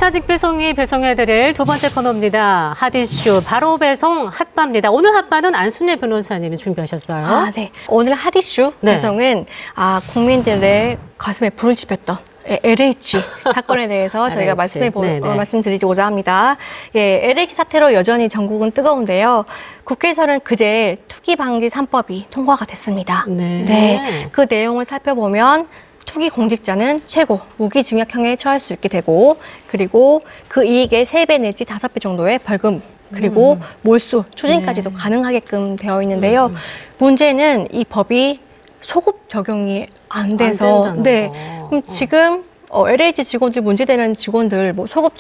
기사직 배송이 배송해드릴 두 번째 코너입니다. 핫이슈 바로 배송 핫바입니다. 오늘 핫바는 안순례 변호사님이 준비하셨어요. 네. 오늘 핫이슈 배송은 국민들의 가슴에 불을 지폈던 LH 사건에 대해서 저희가 말씀드리고자 합니다. LH 사태로 여전히 전국은 뜨거운데요. 국회에서는 그제 투기 방지 3법이 통과가 됐습니다. 그 내용을 살펴보면 투기 공직자는 최고 무기징역형에 처할 수 있게 되고, 그리고 그 이익의 3배 내지 5배 정도의 벌금, 그리고 몰수, 추징까지도 가능하게끔 되어 있는데요. 문제는 이 법이 소급 적용이 안 돼서 그럼 지금 LH 직원들, 문제되는 직원들 소급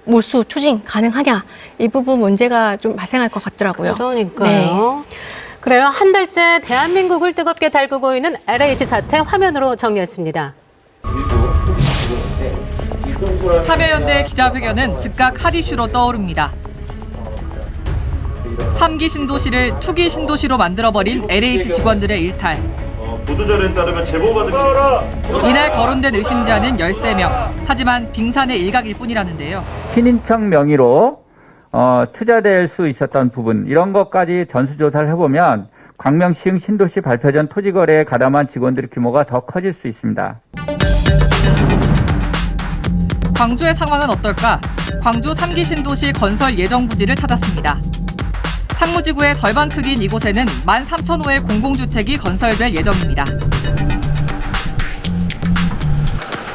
몰수, 추징 가능하냐, 이 부분 문제가 좀 발생할 것 같더라고요. 그러니까요. 그래요. 한 달째 대한민국을 뜨겁게 달구고 있는 LH 사태 화면으로 정리했습니다. 참여연대 기자회견은 즉각 핫이슈로 떠오릅니다. 3기 신도시를 투기 신도시로 만들어버린 LH 직원들의 일탈. 보도자료에 따르면 제보받은 이날 거론된 의심자는 13명. 하지만 빙산의 일각일 뿐이라는데요. 신인척 명의로 투자될 수 있었던 부분, 이런 것까지 전수조사를 해보면 광명 시흥 신도시 발표 전 토지거래에 가담한 직원들의 규모가 더 커질 수 있습니다. 광주의 상황은 어떨까? 광주 3기 신도시 건설 예정 부지를 찾았습니다. 상무지구의 절반 크기인 이곳에는 13,000호의 공공주택이 건설될 예정입니다.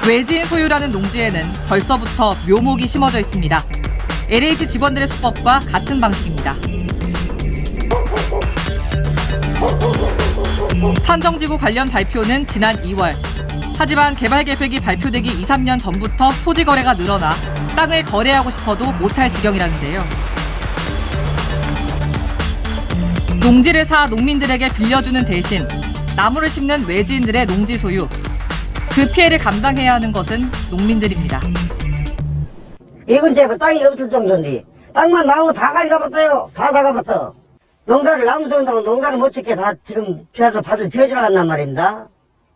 외지인 소유라는 농지에는 벌써부터 묘목이 심어져 있습니다. LH 직원들의 수법과 같은 방식입니다. 산정지구 관련 발표는 지난 2월. 하지만 개발 계획이 발표되기 2, 3년 전부터 토지 거래가 늘어나 땅을 거래하고 싶어도 못할 지경이라는데요. 농지를 사 농민들에게 빌려주는 대신 나무를 심는 외지인들의 농지 소유. 그 피해를 감당해야 하는 것은 농민들입니다. 이건 제가 땅이 없을 정도인데 땅만 나오고 다 가져가봤어요. 다 가져가봤어. 농사를 나무 정도로 농사를 못 짓게 다 지금 피해서 밭을 피워주러 간단 말입니다.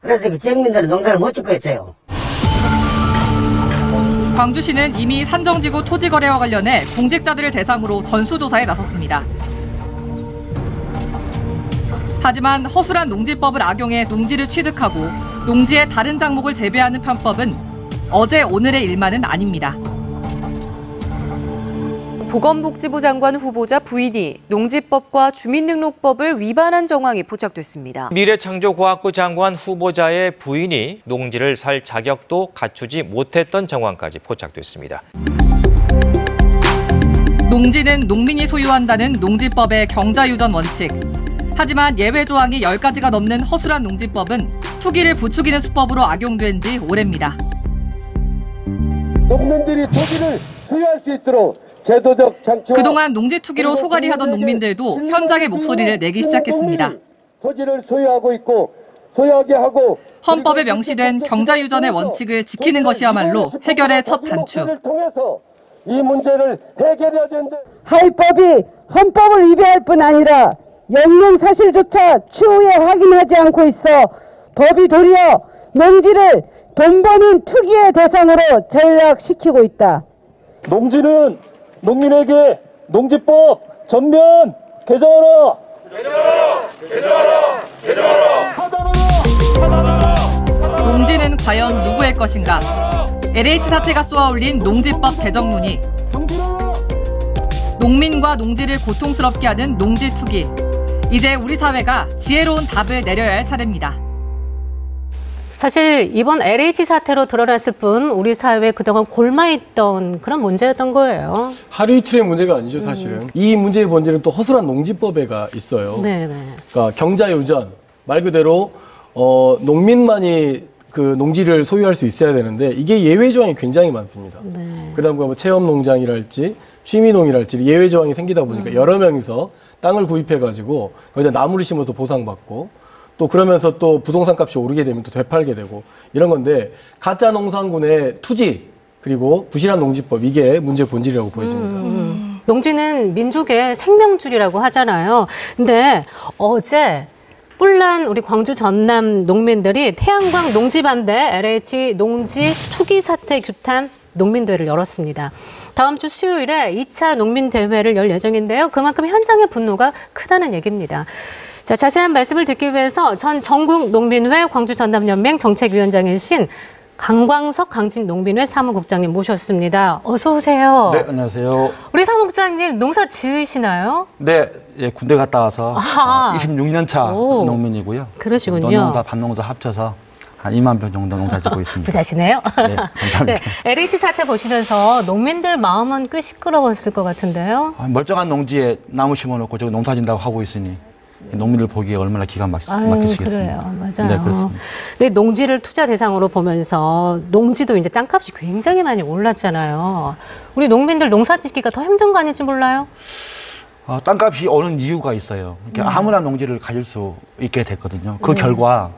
그래서 그 지역민들은 농사를 못 짓고 있어요. 광주시는 이미 산정지구 토지 거래와 관련해 공직자들을 대상으로 전수조사에 나섰습니다. 하지만 허술한 농지법을 악용해 농지를 취득하고 농지에 다른 작목을 재배하는 편법은 어제 오늘의 일만은 아닙니다. 보건복지부 장관 후보자 부인이 농지법과 주민등록법을 위반한 정황이 포착됐습니다. 미래창조과학부 장관 후보자의 부인이 농지를 살 자격도 갖추지 못했던 정황까지 포착됐습니다. 농지는 농민이 소유한다는 농지법의 경자유전 원칙. 하지만 예외 조항이 10가지가 넘는 허술한 농지법은 투기를 부추기는 수법으로 악용된 지 오래입니다. 농민들이 토지를 소유할 수 있도록 제도적 장치. 그동안 농지 투기로 소갈이하던 농민들도 현장의 목소리를 내기 시작했습니다. 토지를 소유하고 있고 소유하게 하고 헌법에 명시된 경자유전의 원칙을 지키는 것이야말로 해결의 첫 단추. 통해서 이 문제를 해결해야 된다. 할 법이 헌법을 위배할 뿐 아니라 영영 사실조차 추후에 확인하지 않고 있어 법이 도리어 농지를 돈 버는 투기의 대상으로 전락시키고 있다. 농지는 농민에게 농지법 전면 개정하라. 농지는 과연 누구의 것인가? LH 사태가 쏘아올린 농지법 개정론이 농민과 농지를 고통스럽게 하는 농지 투기. 이제 우리 사회가 지혜로운 답을 내려야 할 차례입니다. 사실 이번 LH 사태로 드러났을 뿐 우리 사회에 그동안 골마있던 그런 문제였던 거예요. 하루 이틀의 문제가 아니죠, 사실은. 이 문제의 본질은 또 허술한 농지법에가 있어요. 그러니까 경자유전, 말 그대로 농민만이 그 농지를 소유할 수 있어야 되는데 이게 예외 조항이 굉장히 많습니다. 그다음 뭐 체험 농장이랄지 취미농이랄지 예외 조항이 생기다 보니까 여러 명이서 땅을 구입해가지고 거기다 나무를 심어서 보상받고 또 그러면서 또 부동산 값이 오르게 되면 또 되팔게 되고 이런 건데 가짜 농산군의 투지 그리고 부실한 농지법 이게 문제의 본질이라고 보여집니다. 농지는 민족의 생명줄이라고 하잖아요. 근데 어제 뿔난 우리 광주 전남 농민들이 태양광 농지 반대 LH 농지 투기 사태 규탄 농민대회를 열었습니다. 다음 주 수요일에 2차 농민대회를 열 예정인데요. 그만큼 현장의 분노가 크다는 얘기입니다. 자, 자세한 말씀을 듣기 위해서 전 전국농민회 광주전남연맹 정책위원장이신 강광석 강진농민회 사무국장님 모셨습니다. 어서 오세요. 네, 안녕하세요. 우리 사무국장님 농사 지으시나요? 네, 예, 군대 갔다 와서 26년 차 농민이고요. 그러시군요. 논농사, 밭농사 합쳐서 한 2만 평 정도 농사 짓고 있습니다. 부자시네요. 네, 감사합니다. 네, LH 사태 보시면서 농민들 마음은 꽤 시끄러웠을 것 같은데요. 멀쩡한 농지에 나무 심어놓고 저기 농사 진다고 하고 있으니 농민들 보기에 얼마나 기가 막히시겠습니까? 그래요. 맞아요. 네, 그렇습니다. 근데 농지를 투자 대상으로 보면서 농지도 이제 땅값이 굉장히 많이 올랐잖아요. 우리 농민들 농사 짓기가 더 힘든 거 아닌지 몰라요? 땅값이 오른 이유가 있어요. 그러니까 아무나 농지를 가질 수 있게 됐거든요. 그 결과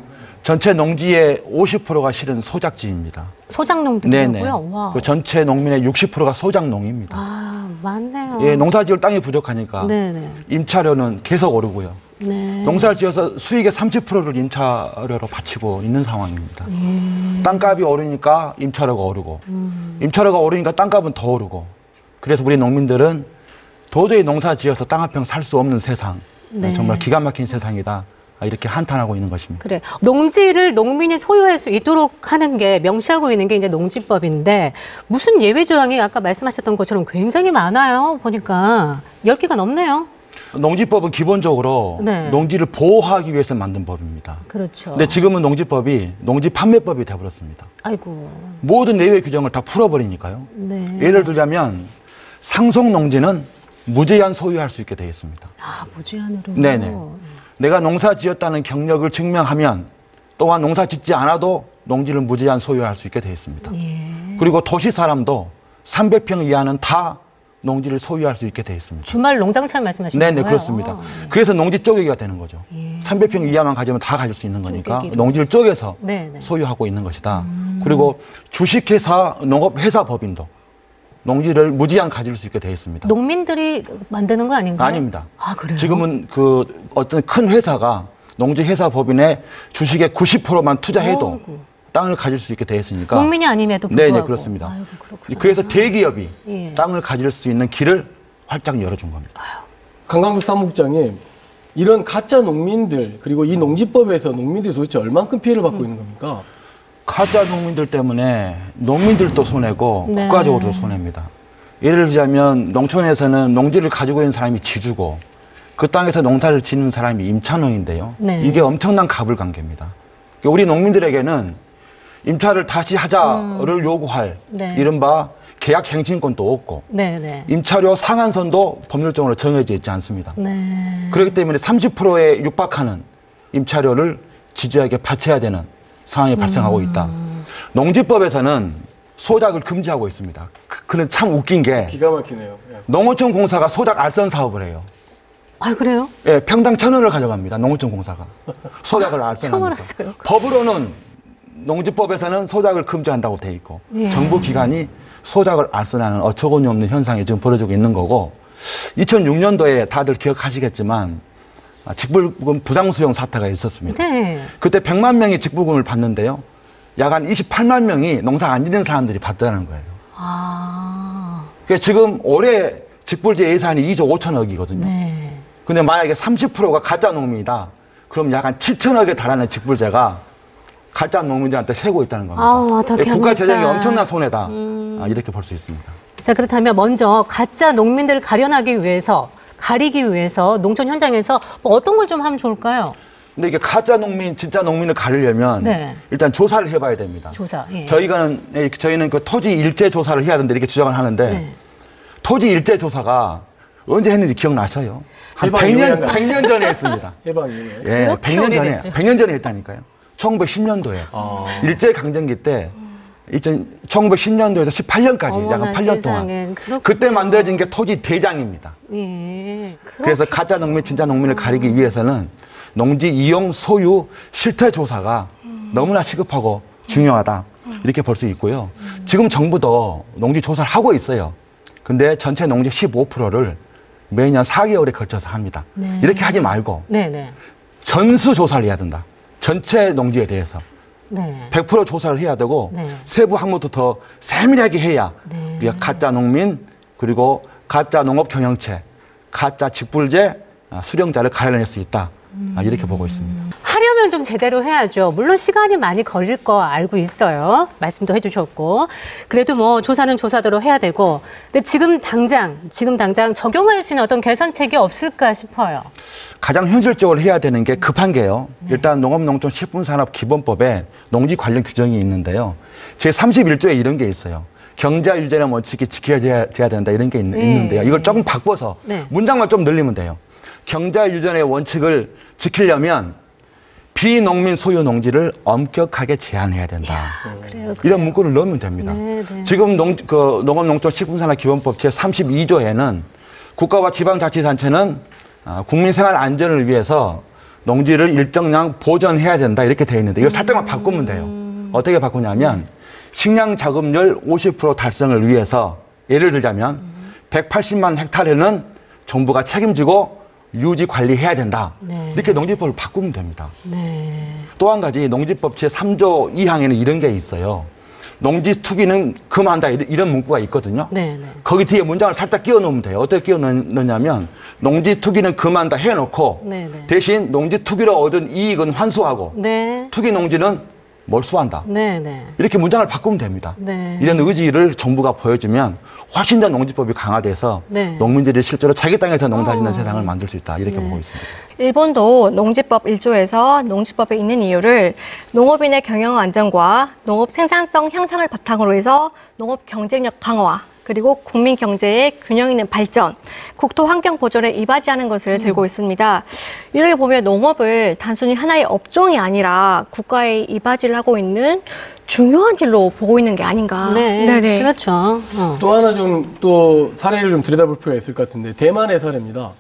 전체 농지의 50%가 실은 소작지입니다. 소작농들이고요. 그 전체 농민의 60%가 소작농입니다. 아, 맞네요. 예, 농사 지을 땅이 부족하니까 네네. 임차료는 계속 오르고요. 네. 농사를 지어서 수익의 30%를 임차료로 바치고 있는 상황입니다. 땅값이 오르니까 임차료가 오르고 임차료가 오르니까 땅값은 더 오르고 그래서 우리 농민들은 도저히 농사 지어서 땅 한 평 살 수 없는 세상, 네. 정말 기가 막힌 세상이다. 이렇게 한탄하고 있는 것입니다. 그래. 농지를 농민이 소유할 수 있도록 하는 게 명시하고 있는 게 이제 농지법인데 무슨 예외 조항이 아까 말씀하셨던 것처럼 굉장히 많아요. 보니까 10개가 넘네요. 농지법은 기본적으로 네. 농지를 보호하기 위해서 만든 법입니다. 그렇죠. 근데 지금은 농지법이 농지 판매법이 돼버렸습니다. 아이고. 모든 예외 규정을 다 풀어버리니까요. 네. 예를 들자면 상속 농지는 무제한 소유할 수 있게 되어 있습니다. 아, 무제한으로. 네네. 내가 농사 지었다는 경력을 증명하면 또한 농사 짓지 않아도 농지를 무제한 소유할 수 있게 되어 있습니다. 예. 그리고 도시 사람도 300평 이하는 다 농지를 소유할 수 있게 되어 있습니다. 주말 농장처럼 말씀하시는 거예요? 네네, 그렇습니다. 그래서 농지 쪼개기가 되는 거죠. 예. 300평 이하만 가지면 다 가질 수 있는 거니까 쪼개기로. 농지를 쪼개서 네네. 소유하고 있는 것이다. 그리고 주식회사, 농업회사 법인도 농지를 무제한 가질 수 있게 되어 있습니다. 농민들이 만드는 거 아닌가요? 아닙니다. 아, 그래요? 지금은 그 어떤 큰 회사가 농지회사 법인에 주식의 90%만 투자해도 땅을 가질 수 있게 되어 있으니까. 농민이 아님에도 불구하고. 네네, 그렇습니다. 아이고, 그래서 대기업이 예. 땅을 가질 수 있는 길을 활짝 열어준 겁니다. 강광석 사무국장님, 이런 가짜 농민들 그리고 이 농지법에서 농민들이 도대체 얼만큼 피해를 받고 있는 겁니까? 가짜 농민들 때문에 농민들도 손해고 네. 국가적으로도 손해입니다. 예를 들자면 농촌에서는 농지를 가지고 있는 사람이 지주고 그 땅에서 농사를 짓는 사람이 임차농인데요. 네. 이게 엄청난 가불관계입니다. 우리 농민들에게는 임차를 다시 하자를 요구할 네. 이른바 계약갱신권도 없고 네네. 임차료 상한선도 법률적으로 정해져 있지 않습니다. 네. 그렇기 때문에 30%에 육박하는 임차료를 지주에게 바쳐야 되는 상황이 발생하고 있다. 농지법에서는 소작을 금지하고 있습니다. 근데 참 웃긴 게 기가 막히네요. 예. 농어촌 공사가 소작 알선 사업을 해요. 아, 그래요? 예, 평당 1,000원을 가져갑니다. 농어촌 공사가. 소작을 알선하면서. 법으로는 농지법에서는 소작을 금지한다고 돼 있고 예. 정부 기관이 소작을 알선하는 어처구니 없는 현상이 지금 벌어지고 있는 거고 2006년도에 다들 기억하시겠지만 직불금 부당수용 사태가 있었습니다. 네. 그때 100만 명이 직불금을 받는데요. 약 한 28만 명이 농사 안 짓는 사람들이 받더라는 거예요. 아. 그러니까 지금 올해 직불제 예산이 2조 5천억이거든요. 네. 근데 만약에 30%가 가짜 농민이다. 그럼 약 한 7천억에 달하는 직불제가 가짜 농민들한테 새고 있다는 겁니다. 아, 어떻게 국가 합니까? 재정이 엄청난 손해다. 이렇게 볼 수 있습니다. 자, 그렇다면 먼저 가짜 농민들을 가리기 위해서 농촌 현장에서 뭐 어떤 걸 좀 하면 좋을까요? 근데 이게 가짜 농민, 진짜 농민을 가리려면 네. 일단 조사를 해봐야 됩니다. 조사. 예. 저희는 그 토지 일제 조사를 해야 된다 이렇게 주장을 하는데 네. 토지 일제 조사가 언제 했는지 기억나셔요? 한 100년 전에 했습니다. 해방 이후에. 예, 100년 전에 했다니까요. 1910년도에 일제 강점기 때 1910년도에서 18년까지 약 8년 동안 그때 만들어진 게 토지 대장입니다. 예, 그래서 가짜 농민, 진짜 농민을 가리기 위해서는 농지 이용 소유 실태 조사가 너무나 시급하고 중요하다 이렇게 볼 수 있고요. 지금 정부도 농지 조사를 하고 있어요. 근데 전체 농지 15%를 매년 4개월에 걸쳐서 합니다. 네. 이렇게 하지 말고 네네. 전수 조사를 해야 된다. 전체 농지에 대해서. 네. 100% 조사를 해야 되고 네. 세부 항목도 더 세밀하게 해야 네. 우리가 가짜 농민 그리고 가짜 농업 경영체, 가짜 직불제 수령자를 가려낼 수 있다. 이렇게 보고 있습니다. 하려면 좀 제대로 해야죠. 물론 시간이 많이 걸릴 거 알고 있어요. 말씀도 해주셨고. 그래도 뭐 조사는 조사대로 해야 되고. 근데 지금 당장 적용할 수 있는 어떤 개선책이 없을까 싶어요. 가장 현실적으로 해야 되는 게 급한 게요. 일단 농업농촌식품산업기본법에 농지 관련 규정이 있는데요. 제31조에 이런 게 있어요. 경자 유전의 원칙이 지켜져야 된다 이런 게 있는데요. 이걸 조금 바꿔서 문장만 좀 늘리면 돼요. 경자 유전의 원칙을 지키려면 비농민 소유 농지를 엄격하게 제한해야 된다. 그래요. 네. 이런 문구를 넣으면 됩니다. 지금 농업농촌식품산업기본법 제32조에는 국가와 지방자치단체는 국민 생활 안전을 위해서 농지를 일정량 보전해야 된다 이렇게 돼 있는데 이거 살짝만 바꾸면 돼요. 어떻게 바꾸냐면 식량 작업률 50% 달성을 위해서 예를 들자면 180만 헥타르는 정부가 책임지고 유지 관리해야 된다. 네. 이렇게 농지법을 바꾸면 됩니다. 네. 또 한 가지 농지법 제3조 2항에는 이런 게 있어요. 농지 투기는 금한다 이런 문구가 있거든요. 네, 네. 거기 뒤에 문장을 살짝 끼워 넣으면 돼요. 어떻게 끼워 넣냐면 농지 투기는 금한다 해놓고 네, 네. 대신 농지 투기로 얻은 이익은 환수하고 네. 투기 농지는 몰수한다. 네, 네. 이렇게 문장을 바꾸면 됩니다. 네. 이런 의지를 정부가 보여주면 훨씬 더 농지법이 강화돼서 네. 농민들이 실제로 자기 땅에서 농사짓는 세상을 만들 수 있다. 이렇게 보고 있습니다. 일본도 농지법 1조에서 농지법에 있는 이유를 농업인의 경영 안정과 농업 생산성 향상을 바탕으로 해서 농업 경쟁력 강화 그리고 국민 경제의 균형 있는 발전, 국토 환경 보존에 이바지하는 것을 들고 있습니다. 이렇게 보면 농업을 단순히 하나의 업종이 아니라 국가에 이바지를 하고 있는 중요한 일로 보고 있는 게 아닌가. 네, 네네. 그렇죠. 또 하나 또 사례를 좀 들여다볼 필요가 있을 것 같은데 대만의 사례입니다.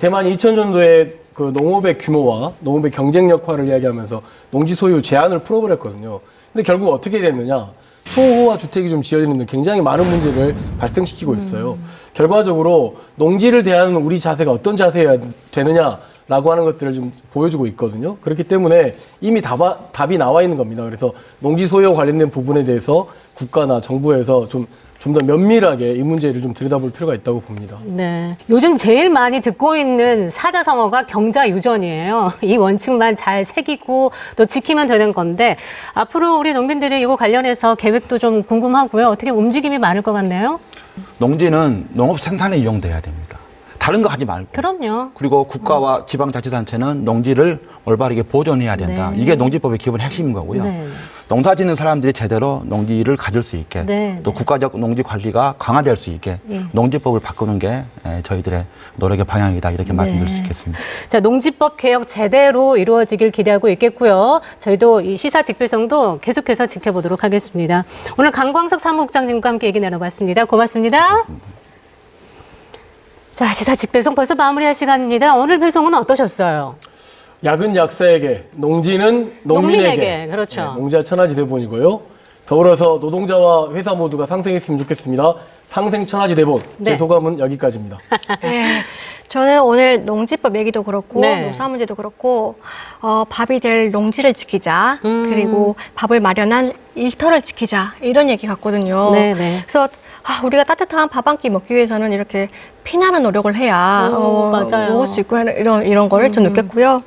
대만이 2000년도에 그 농업의 규모와 농업의 경쟁력화를 이야기하면서 농지 소유 제한을 풀어버렸거든요. 근데 결국 어떻게 됐느냐? 초호화 주택이 좀 지어지는데 굉장히 많은 문제를 발생시키고 있어요. 결과적으로 농지를 대하는 우리 자세가 어떤 자세여야 되느냐라고 하는 것들을 좀 보여주고 있거든요. 그렇기 때문에 이미 답이 나와 있는 겁니다. 그래서 농지 소유와 관련된 부분에 대해서 국가나 정부에서 좀 더 면밀하게 이 문제를 좀 들여다볼 필요가 있다고 봅니다. 네, 요즘 제일 많이 듣고 있는 사자성어가 경자유전이에요. 이 원칙만 잘 새기고 또 지키면 되는 건데 앞으로 우리 농민들이 이거 관련해서 계획도 좀 궁금하고요. 어떻게 움직임이 많을 것 같네요. 농지는 농업 생산에 이용돼야 됩니다. 다른 거 하지 말고. 그럼요. 그리고 국가와 지방자치단체는 농지를 올바르게 보존해야 된다. 네. 이게 농지법의 기본 핵심인 거고요. 네. 농사 짓는 사람들이 제대로 농지를 가질 수 있게 네. 또 국가적 농지 관리가 강화될 수 있게 농지법을 바꾸는 게 저희들의 노력의 방향이다. 이렇게 말씀드릴 수 있겠습니다. 자, 농지법 개혁 제대로 이루어지길 기대하고 있겠고요. 저희도 이 시사 직필성도 계속해서 지켜보도록 하겠습니다. 오늘 강광석 사무국장님과 함께 얘기 나눠봤습니다. 고맙습니다. 자, 시사 직배송 벌써 마무리할 시간입니다. 오늘 배송은 어떠셨어요? 약은 약사에게, 농지는 농민에게. 그렇죠. 네, 농지와 천하지 대본이고요. 더불어서 노동자와 회사 모두가 상생했으면 좋겠습니다. 상생 천하지 대본. 네. 제 소감은 여기까지입니다. 네, 저는 오늘 농지법 얘기도 그렇고 노사 문제도 그렇고 밥이 될 농지를 지키자. 그리고 밥을 마련한 일터를 지키자. 이런 얘기 같거든요. 네네. 그래서 우리가 따뜻한 밥 한 끼 먹기 위해서는 이렇게 피나는 노력을 해야 맞아요. 먹을 수 있고 이런 걸 좀 느꼈고요.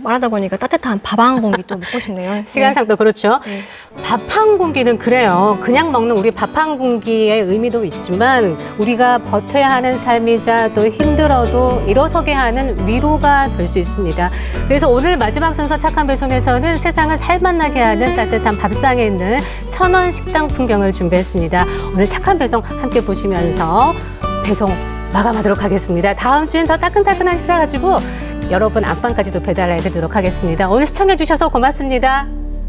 말하다 보니까 따뜻한 밥 한 공기 또 먹고 싶네요. 시간상도 그렇죠. 네. 밥 한 공기는 그래요. 그냥 먹는 우리 밥 한 공기의 의미도 있지만 우리가 버텨야 하는 삶이자 또 힘들어도 일어서게 하는 위로가 될 수 있습니다. 그래서 오늘 마지막 순서 착한 배송에서는 세상을 살맛나게 하는 따뜻한 밥상에 있는 천원 식당 풍경을 준비했습니다. 오늘 착한 배송 함께 보시면서 배송 마감하도록 하겠습니다. 다음 주엔 더 따끈따끈한 식사 가지고 여러분 안방까지도 배달해 드리도록 하겠습니다. 오늘 시청해 주셔서 고맙습니다.